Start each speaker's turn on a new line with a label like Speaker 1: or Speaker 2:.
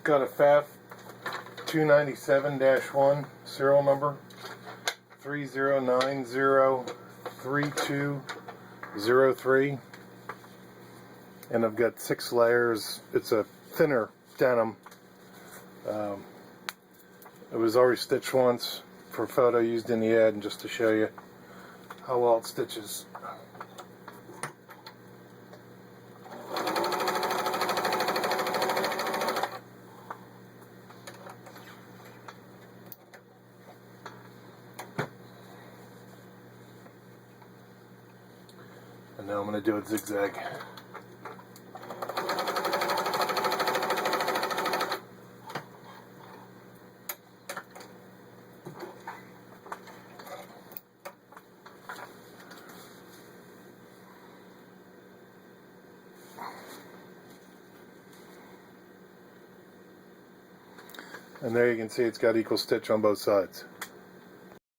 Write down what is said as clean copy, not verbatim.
Speaker 1: Got a Pfaff 297-1 serial number 30903203, and I've got 6 layers. It's a thinner denim. It was already stitched once for a photo used in the ad, and just to show you how well it stitches. And now I'm going to do it zigzag. And there you can see it's got equal stitch on both sides.